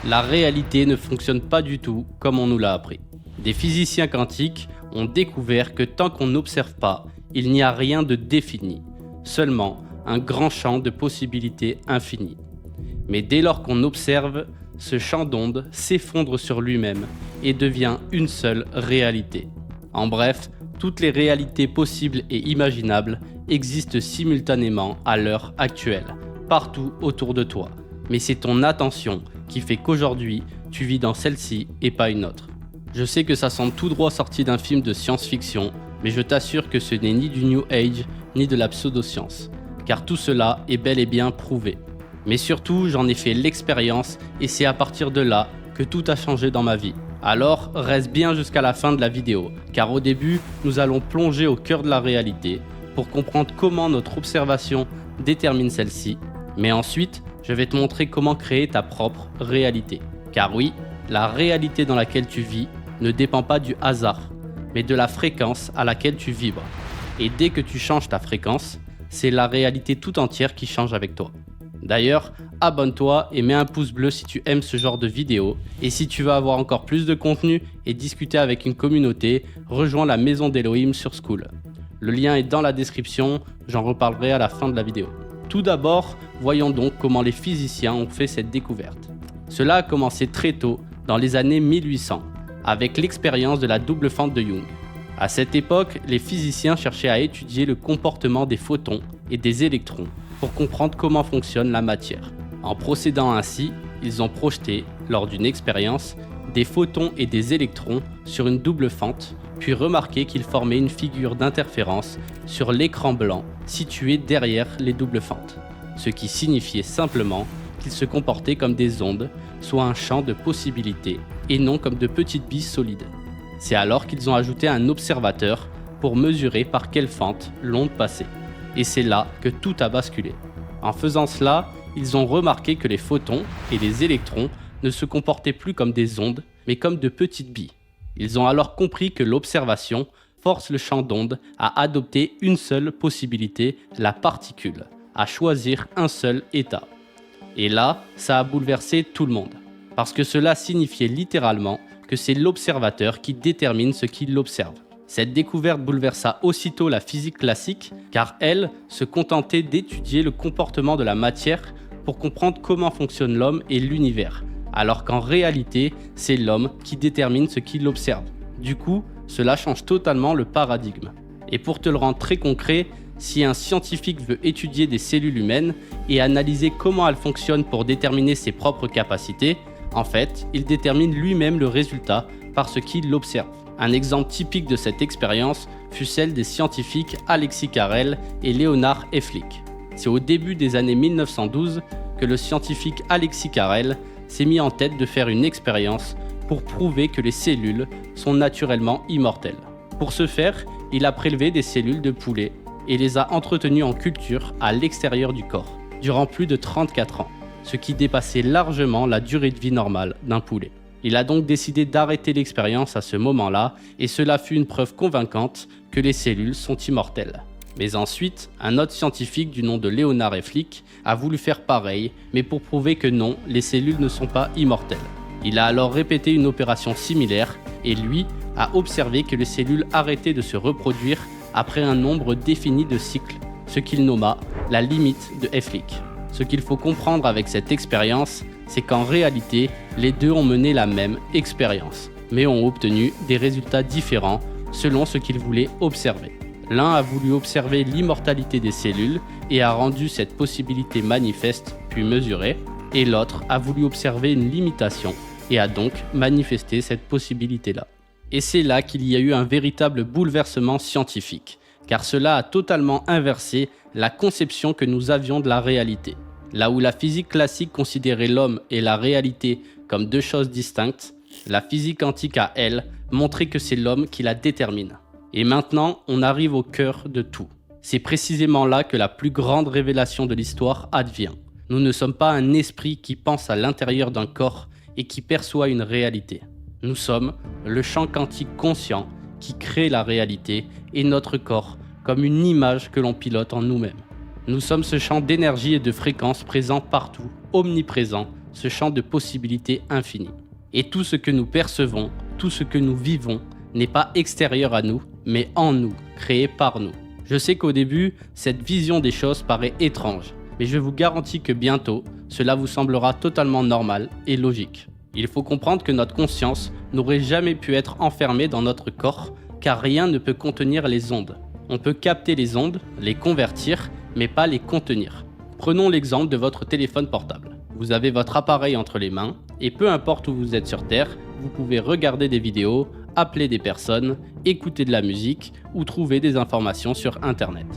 La réalité ne fonctionne pas du tout comme on nous l'a appris. Des physiciens quantiques ont découvert que tant qu'on n'observe pas, il n'y a rien de défini, seulement un grand champ de possibilités infinies. Mais dès lors qu'on observe, ce champ d'ondes s'effondre sur lui-même et devient une seule réalité. En bref, toutes les réalités possibles et imaginables existent simultanément à l'heure actuelle, partout autour de toi. Mais c'est ton attention qui fait qu'aujourd'hui, tu vis dans celle-ci et pas une autre. Je sais que ça semble tout droit sorti d'un film de science-fiction, mais je t'assure que ce n'est ni du New Age, ni de la pseudo-science, car tout cela est bel et bien prouvé. Mais surtout, j'en ai fait l'expérience et c'est à partir de là que tout a changé dans ma vie. Alors, reste bien jusqu'à la fin de la vidéo, car au début, nous allons plonger au cœur de la réalité pour comprendre comment notre observation détermine celle-ci, mais ensuite, je vais te montrer comment créer ta propre réalité. Car oui, la réalité dans laquelle tu vis ne dépend pas du hasard, mais de la fréquence à laquelle tu vibres. Et dès que tu changes ta fréquence, c'est la réalité tout entière qui change avec toi. D'ailleurs, abonne-toi et mets un pouce bleu si tu aimes ce genre de vidéo. Et si tu veux avoir encore plus de contenu et discuter avec une communauté, rejoins la maison d'Elohim sur Skool. Le lien est dans la description, j'en reparlerai à la fin de la vidéo. Tout d'abord, voyons donc comment les physiciens ont fait cette découverte. Cela a commencé très tôt, dans les années 1800, avec l'expérience de la double fente de Young. À cette époque, les physiciens cherchaient à étudier le comportement des photons et des électrons pour comprendre comment fonctionne la matière. En procédant ainsi, ils ont projeté, lors d'une expérience, des photons et des électrons sur une double fente, puis remarqué qu'ils formaient une figure d'interférence sur l'écran blanc situé derrière les doubles fentes, ce qui signifiait simplement qu'ils se comportaient comme des ondes, soit un champ de possibilités, et non comme de petites billes solides. C'est alors qu'ils ont ajouté un observateur pour mesurer par quelle fente l'onde passait. Et c'est là que tout a basculé. En faisant cela, ils ont remarqué que les photons et les électrons ne se comportaient plus comme des ondes, mais comme de petites billes. Ils ont alors compris que l'observation force le champ d'onde à adopter une seule possibilité, la particule, à choisir un seul état. Et là, ça a bouleversé tout le monde, parce que cela signifiait littéralement que c'est l'observateur qui détermine ce qu'il observe. Cette découverte bouleversa aussitôt la physique classique, car elle se contentait d'étudier le comportement de la matière pour comprendre comment fonctionne l'homme et l'univers, alors qu'en réalité, c'est l'homme qui détermine ce qu'il observe. Du coup, cela change totalement le paradigme. Et pour te le rendre très concret, si un scientifique veut étudier des cellules humaines et analyser comment elles fonctionnent pour déterminer ses propres capacités, en fait, il détermine lui-même le résultat par ce qu'il observe. Un exemple typique de cette expérience fut celle des scientifiques Alexis Carrel et Leonard Efflik. C'est au début des années 1912 que le scientifique Alexis Carrel s'est mis en tête de faire une expérience pour prouver que les cellules sont naturellement immortelles. Pour ce faire, il a prélevé des cellules de poulet et les a entretenues en culture à l'extérieur du corps, durant plus de 34 ans, ce qui dépassait largement la durée de vie normale d'un poulet. Il a donc décidé d'arrêter l'expérience à ce moment-là, et cela fut une preuve convaincante que les cellules sont immortelles. Mais ensuite, un autre scientifique du nom de Leonard Efflik a voulu faire pareil, mais pour prouver que non, les cellules ne sont pas immortelles. Il a alors répété une opération similaire, et lui a observé que les cellules arrêtaient de se reproduire après un nombre défini de cycles, ce qu'il nomma la limite de Efflik. Ce qu'il faut comprendre avec cette expérience, c'est qu'en réalité, les deux ont mené la même expérience, mais ont obtenu des résultats différents selon ce qu'ils voulaient observer. L'un a voulu observer l'immortalité des cellules et a rendu cette possibilité manifeste puis mesurée, et l'autre a voulu observer une limitation et a donc manifesté cette possibilité-là. Et c'est là qu'il y a eu un véritable bouleversement scientifique, car cela a totalement inversé la conception que nous avions de la réalité. Là où la physique classique considérait l'homme et la réalité comme deux choses distinctes, la physique quantique à elle montrait que c'est l'homme qui la détermine. Et maintenant, on arrive au cœur de tout. C'est précisément là que la plus grande révélation de l'histoire advient. Nous ne sommes pas un esprit qui pense à l'intérieur d'un corps et qui perçoit une réalité. Nous sommes le champ quantique conscient qui crée la réalité et notre corps comme une image que l'on pilote en nous-mêmes. Nous sommes ce champ d'énergie et de fréquence présent partout, omniprésent, ce champ de possibilités infinies. Et tout ce que nous percevons, tout ce que nous vivons, n'est pas extérieur à nous, mais en nous, créé par nous. Je sais qu'au début, cette vision des choses paraît étrange, mais je vous garantis que bientôt, cela vous semblera totalement normal et logique. Il faut comprendre que notre conscience n'aurait jamais pu être enfermée dans notre corps, car rien ne peut contenir les ondes. On peut capter les ondes, les convertir, mais pas les contenir. Prenons l'exemple de votre téléphone portable. Vous avez votre appareil entre les mains, et peu importe où vous êtes sur Terre, vous pouvez regarder des vidéos, appeler des personnes, écouter de la musique ou trouver des informations sur Internet.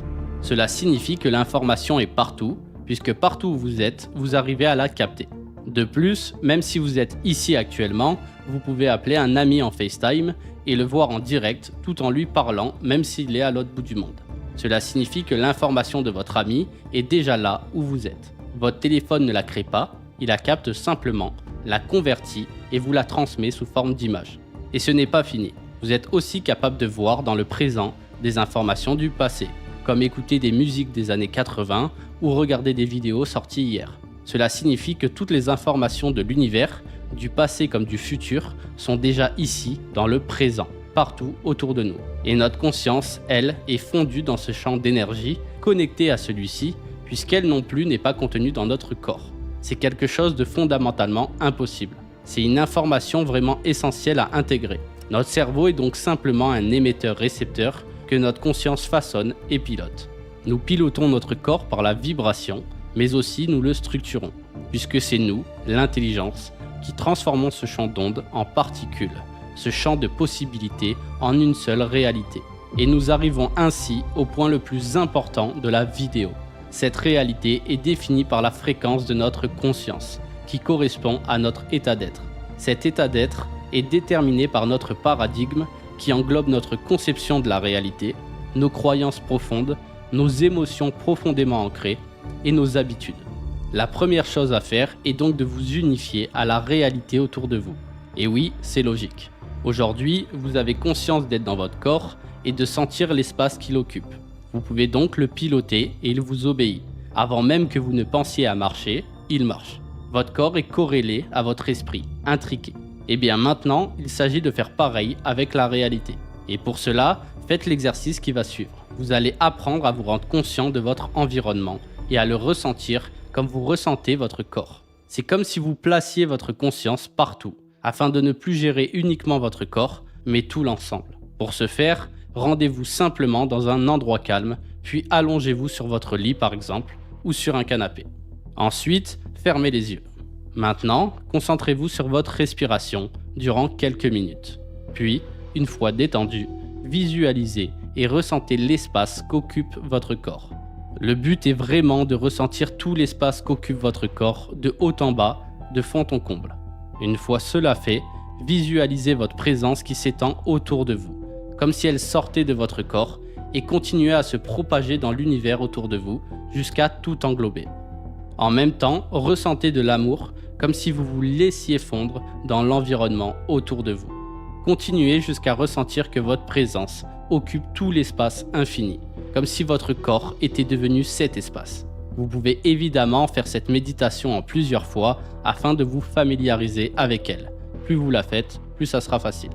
Cela signifie que l'information est partout, puisque partout où vous êtes, vous arrivez à la capter. De plus, même si vous êtes ici actuellement, vous pouvez appeler un ami en FaceTime et le voir en direct tout en lui parlant, même s'il est à l'autre bout du monde. Cela signifie que l'information de votre ami est déjà là où vous êtes. Votre téléphone ne la crée pas, il la capte simplement, la convertit et vous la transmet sous forme d'image. Et ce n'est pas fini. Vous êtes aussi capable de voir dans le présent des informations du passé, comme écouter des musiques des années 80 ou regarder des vidéos sorties hier. Cela signifie que toutes les informations de l'univers, du passé comme du futur, sont déjà ici, dans le présent, partout autour de nous. Et notre conscience, elle, est fondue dans ce champ d'énergie, connectée à celui-ci, puisqu'elle non plus n'est pas contenue dans notre corps. C'est quelque chose de fondamentalement impossible. C'est une information vraiment essentielle à intégrer. Notre cerveau est donc simplement un émetteur-récepteur que notre conscience façonne et pilote. Nous pilotons notre corps par la vibration, mais aussi nous le structurons, puisque c'est nous, l'intelligence, qui transformons ce champ d'ondes en particules, ce champ de possibilités en une seule réalité. Et nous arrivons ainsi au point le plus important de la vidéo. Cette réalité est définie par la fréquence de notre conscience, qui correspond à notre état d'être. Cet état d'être est déterminé par notre paradigme qui englobe notre conception de la réalité, nos croyances profondes, nos émotions profondément ancrées et nos habitudes. La première chose à faire est donc de vous unifier à la réalité autour de vous. Et oui, c'est logique. Aujourd'hui, vous avez conscience d'être dans votre corps et de sentir l'espace qu'il occupe. Vous pouvez donc le piloter et il vous obéit. Avant même que vous ne pensiez à marcher, il marche. Votre corps est corrélé à votre esprit, intriqué. Et bien maintenant, il s'agit de faire pareil avec la réalité. Et pour cela, faites l'exercice qui va suivre. Vous allez apprendre à vous rendre conscient de votre environnement et à le ressentir comme vous ressentez votre corps. C'est comme si vous placiez votre conscience partout, afin de ne plus gérer uniquement votre corps, mais tout l'ensemble. Pour ce faire, rendez-vous simplement dans un endroit calme, puis allongez-vous sur votre lit par exemple, ou sur un canapé. Ensuite, fermez les yeux. Maintenant, concentrez-vous sur votre respiration durant quelques minutes. Puis, une fois détendu, visualisez et ressentez l'espace qu'occupe votre corps. Le but est vraiment de ressentir tout l'espace qu'occupe votre corps, de haut en bas, de fond en comble. Une fois cela fait, visualisez votre présence qui s'étend autour de vous, comme si elle sortait de votre corps et continuait à se propager dans l'univers autour de vous jusqu'à tout englober. En même temps, ressentez de l'amour comme si vous vous laissiez fondre dans l'environnement autour de vous. Continuez jusqu'à ressentir que votre présence occupe tout l'espace infini, comme si votre corps était devenu cet espace. Vous pouvez évidemment faire cette méditation en plusieurs fois afin de vous familiariser avec elle. Plus vous la faites, plus ça sera facile.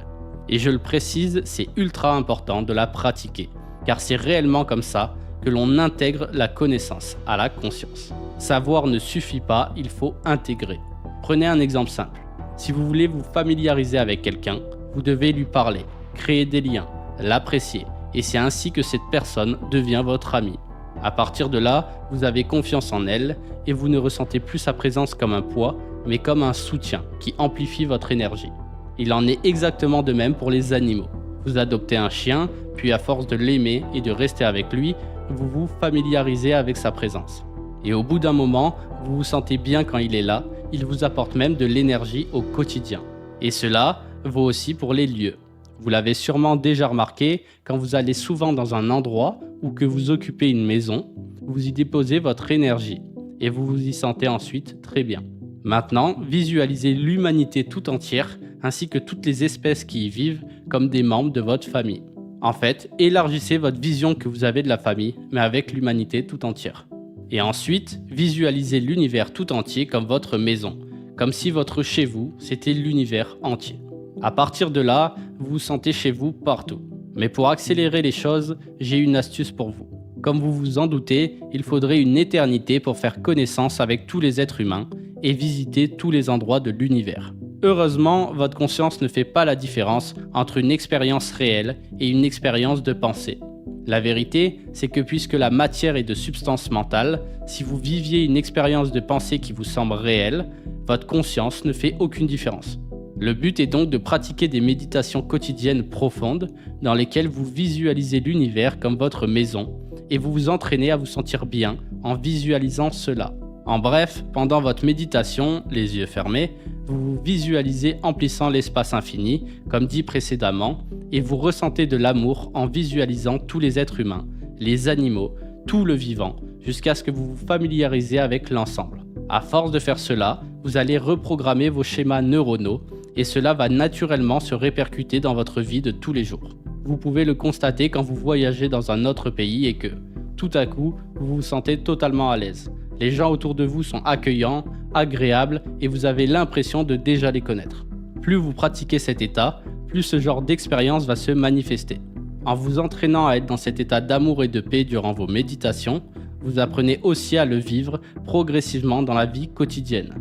Et je le précise, c'est ultra important de la pratiquer, car c'est réellement comme ça que l'on intègre la connaissance à la conscience. Savoir ne suffit pas, il faut intégrer. Prenez un exemple simple. Si vous voulez vous familiariser avec quelqu'un, vous devez lui parler, créer des liens, l'apprécier, et c'est ainsi que cette personne devient votre amie. À partir de là, vous avez confiance en elle et vous ne ressentez plus sa présence comme un poids, mais comme un soutien qui amplifie votre énergie. Il en est exactement de même pour les animaux. Vous adoptez un chien, puis à force de l'aimer et de rester avec lui, vous vous familiarisez avec sa présence. Et au bout d'un moment, vous vous sentez bien quand il est là, il vous apporte même de l'énergie au quotidien. Et cela vaut aussi pour les lieux. Vous l'avez sûrement déjà remarqué, quand vous allez souvent dans un endroit ou que vous occupez une maison, vous y déposez votre énergie et vous vous y sentez ensuite très bien. Maintenant, visualisez l'humanité tout entière ainsi que toutes les espèces qui y vivent comme des membres de votre famille. En fait, élargissez votre vision que vous avez de la famille, mais avec l'humanité tout entière. Et ensuite, visualisez l'univers tout entier comme votre maison, comme si votre chez vous, c'était l'univers entier. À partir de là, vous vous sentez chez vous partout. Mais pour accélérer les choses, j'ai une astuce pour vous. Comme vous vous en doutez, il faudrait une éternité pour faire connaissance avec tous les êtres humains et visiter tous les endroits de l'univers. Heureusement, votre conscience ne fait pas la différence entre une expérience réelle et une expérience de pensée. La vérité, c'est que puisque la matière est de substance mentale, si vous viviez une expérience de pensée qui vous semble réelle, votre conscience ne fait aucune différence. Le but est donc de pratiquer des méditations quotidiennes profondes dans lesquelles vous visualisez l'univers comme votre maison et vous vous entraînez à vous sentir bien en visualisant cela. En bref, pendant votre méditation, les yeux fermés, vous vous visualisez emplissant l'espace infini, comme dit précédemment, et vous ressentez de l'amour en visualisant tous les êtres humains, les animaux, tout le vivant, jusqu'à ce que vous vous familiarisez avec l'ensemble. À force de faire cela, vous allez reprogrammer vos schémas neuronaux et cela va naturellement se répercuter dans votre vie de tous les jours. Vous pouvez le constater quand vous voyagez dans un autre pays et que, tout à coup, vous vous sentez totalement à l'aise. Les gens autour de vous sont accueillants, agréables et vous avez l'impression de déjà les connaître. Plus vous pratiquez cet état, plus ce genre d'expérience va se manifester. En vous entraînant à être dans cet état d'amour et de paix durant vos méditations, vous apprenez aussi à le vivre progressivement dans la vie quotidienne.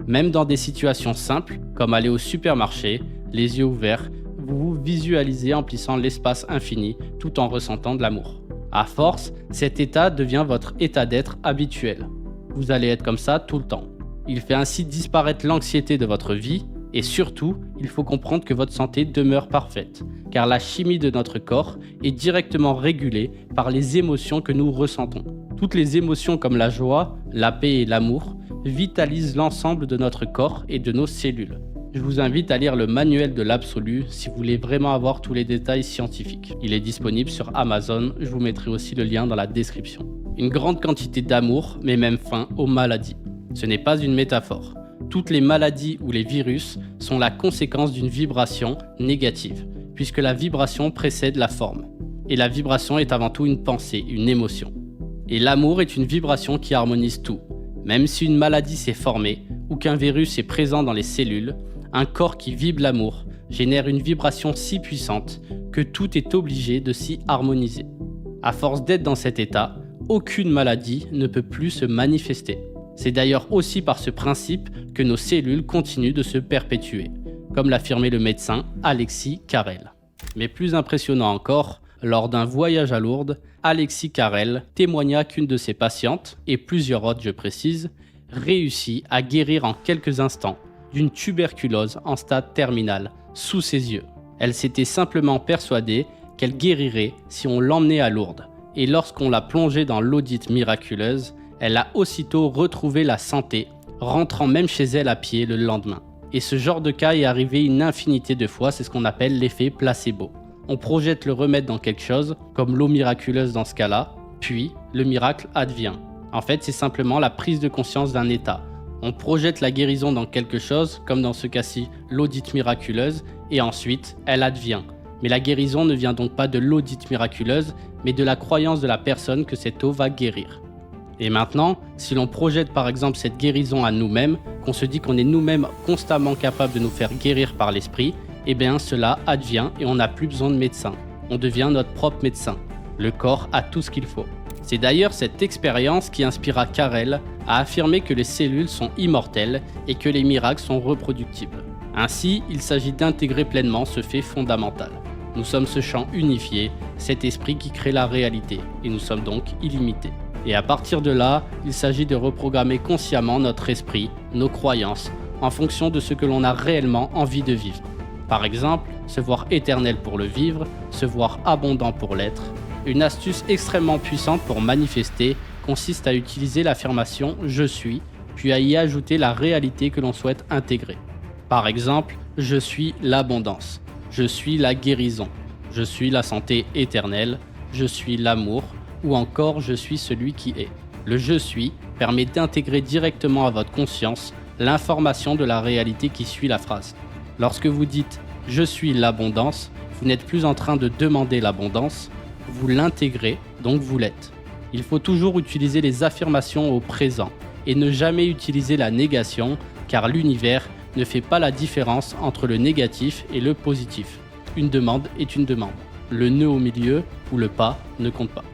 Même dans des situations simples, comme aller au supermarché, les yeux ouverts, vous vous visualisez emplissant l'espace infini tout en ressentant de l'amour. À force, cet état devient votre état d'être habituel. Vous allez être comme ça tout le temps. Il fait ainsi disparaître l'anxiété de votre vie et surtout, il faut comprendre que votre santé demeure parfaite, car la chimie de notre corps est directement régulée par les émotions que nous ressentons. Toutes les émotions comme la joie, la paix et l'amour vitalisent l'ensemble de notre corps et de nos cellules. Je vous invite à lire le manuel de l'absolu si vous voulez vraiment avoir tous les détails scientifiques. Il est disponible sur Amazon, je vous mettrai aussi le lien dans la description. Une grande quantité d'amour met même fin aux maladies. Ce n'est pas une métaphore. Toutes les maladies ou les virus sont la conséquence d'une vibration négative, puisque la vibration précède la forme. Et la vibration est avant tout une pensée, une émotion. Et l'amour est une vibration qui harmonise tout. Même si une maladie s'est formée ou qu'un virus est présent dans les cellules, un corps qui vibre l'amour génère une vibration si puissante que tout est obligé de s'y harmoniser. À force d'être dans cet état, aucune maladie ne peut plus se manifester. C'est d'ailleurs aussi par ce principe que nos cellules continuent de se perpétuer, comme l'affirmait le médecin Alexis Carrel. Mais plus impressionnant encore, lors d'un voyage à Lourdes, Alexis Carrel témoigna qu'une de ses patientes, et plusieurs autres je précise, réussit à guérir en quelques instants d'une tuberculose en stade terminal sous ses yeux. Elle s'était simplement persuadée qu'elle guérirait si on l'emmenait à Lourdes, et lorsqu'on l'a plongée dans l'eau dite miraculeuse, elle a aussitôt retrouvé la santé, rentrant même chez elle à pied le lendemain. Et ce genre de cas est arrivé une infinité de fois, c'est ce qu'on appelle l'effet placebo. On projette le remède dans quelque chose, comme l'eau miraculeuse dans ce cas-là, puis le miracle advient. En fait, c'est simplement la prise de conscience d'un état. On projette la guérison dans quelque chose, comme dans ce cas-ci l'eau dite miraculeuse, et ensuite, elle advient. Mais la guérison ne vient donc pas de l'eau dite miraculeuse, mais de la croyance de la personne que cette eau va guérir. Et maintenant, si l'on projette par exemple cette guérison à nous-mêmes, qu'on se dit qu'on est nous-mêmes constamment capables de nous faire guérir par l'esprit, eh bien cela advient et on n'a plus besoin de médecin. On devient notre propre médecin. Le corps a tout ce qu'il faut. C'est d'ailleurs cette expérience qui inspira Carrel à affirmer que les cellules sont immortelles et que les miracles sont reproductibles. Ainsi, il s'agit d'intégrer pleinement ce fait fondamental. Nous sommes ce champ unifié, cet esprit qui crée la réalité, et nous sommes donc illimités. Et à partir de là, il s'agit de reprogrammer consciemment notre esprit, nos croyances, en fonction de ce que l'on a réellement envie de vivre. Par exemple, se voir éternel pour le vivre, se voir abondant pour l'être. Une astuce extrêmement puissante pour manifester consiste à utiliser l'affirmation « je suis », puis à y ajouter la réalité que l'on souhaite intégrer. Par exemple, « je suis l'abondance »,« je suis la guérison »,« je suis la santé éternelle »,« je suis l'amour », ou encore « je suis celui qui est ». Le « je suis » permet d'intégrer directement à votre conscience l'information de la réalité qui suit la phrase. Lorsque vous dites « je suis l'abondance », vous n'êtes plus en train de demander l'abondance, vous l'intégrez, donc vous l'êtes. Il faut toujours utiliser les affirmations au présent et ne jamais utiliser la négation, car l'univers ne fait pas la différence entre le négatif et le positif. Une demande est une demande. Le nœud au milieu ou le pas ne compte pas.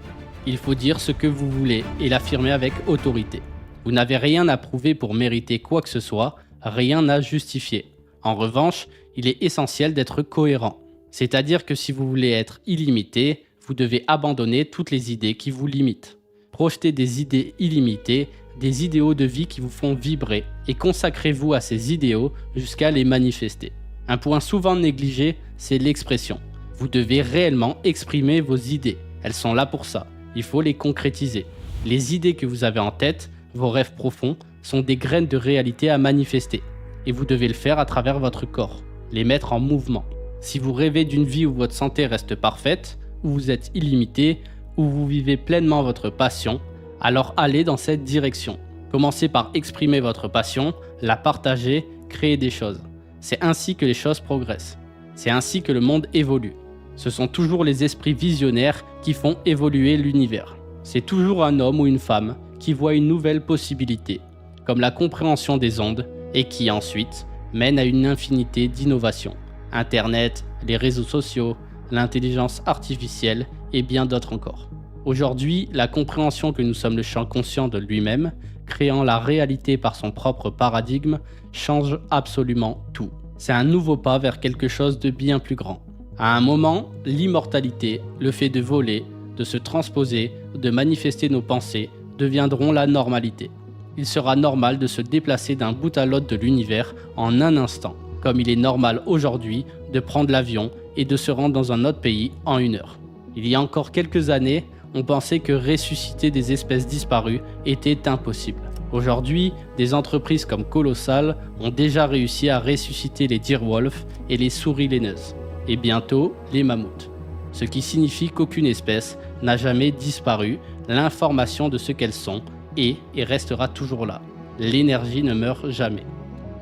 Il faut dire ce que vous voulez et l'affirmer avec autorité. Vous n'avez rien à prouver pour mériter quoi que ce soit, rien à justifier. En revanche, il est essentiel d'être cohérent. C'est-à-dire que si vous voulez être illimité, vous devez abandonner toutes les idées qui vous limitent. Projetez des idées illimitées, des idéaux de vie qui vous font vibrer et consacrez-vous à ces idéaux jusqu'à les manifester. Un point souvent négligé, c'est l'expression. Vous devez réellement exprimer vos idées. Elles sont là pour ça. Il faut les concrétiser. Les idées que vous avez en tête, vos rêves profonds, sont des graines de réalité à manifester. Et vous devez le faire à travers votre corps, les mettre en mouvement. Si vous rêvez d'une vie où votre santé reste parfaite, où vous êtes illimité, où vous vivez pleinement votre passion, alors allez dans cette direction. Commencez par exprimer votre passion, la partager, créer des choses. C'est ainsi que les choses progressent. C'est ainsi que le monde évolue. Ce sont toujours les esprits visionnaires qui font évoluer l'univers. C'est toujours un homme ou une femme qui voit une nouvelle possibilité, comme la compréhension des ondes, et qui ensuite mène à une infinité d'innovations. Internet, les réseaux sociaux, l'intelligence artificielle et bien d'autres encore. Aujourd'hui, la compréhension que nous sommes le champ conscient de lui-même, créant la réalité par son propre paradigme, change absolument tout. C'est un nouveau pas vers quelque chose de bien plus grand. À un moment, l'immortalité, le fait de voler, de se transposer, de manifester nos pensées, deviendront la normalité. Il sera normal de se déplacer d'un bout à l'autre de l'univers en un instant, comme il est normal aujourd'hui de prendre l'avion et de se rendre dans un autre pays en 1 heure. Il y a encore quelques années, on pensait que ressusciter des espèces disparues était impossible. Aujourd'hui, des entreprises comme Colossal ont déjà réussi à ressusciter les direwolves et les souris laineuses, et bientôt les mammouths. Ce qui signifie qu'aucune espèce n'a jamais disparu, l'information de ce qu'elles sont est et restera toujours là. L'énergie ne meurt jamais.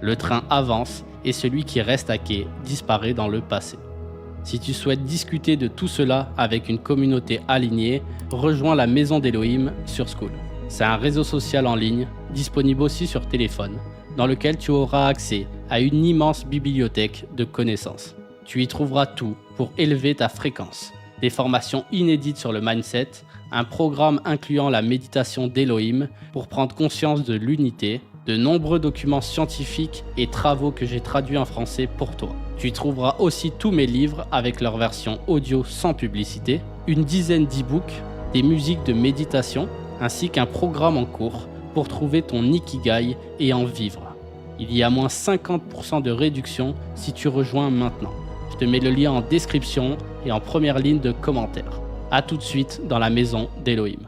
Le train avance et celui qui reste à quai disparaît dans le passé. Si tu souhaites discuter de tout cela avec une communauté alignée, rejoins la Maison d'Elohim sur Skool. C'est un réseau social en ligne, disponible aussi sur téléphone, dans lequel tu auras accès à une immense bibliothèque de connaissances. Tu y trouveras tout pour élever ta fréquence. Des formations inédites sur le mindset, un programme incluant la méditation d'Elohim pour prendre conscience de l'unité, de nombreux documents scientifiques et travaux que j'ai traduits en français pour toi. Tu y trouveras aussi tous mes livres avec leur version audio sans publicité, une dizaine d'e-books, des musiques de méditation, ainsi qu'un programme en cours pour trouver ton Ikigai et en vivre. Il y a moins 50% de réduction si tu rejoins maintenant. Je te mets le lien en description et en première ligne de commentaire. A tout de suite dans la Maison d'Elohim.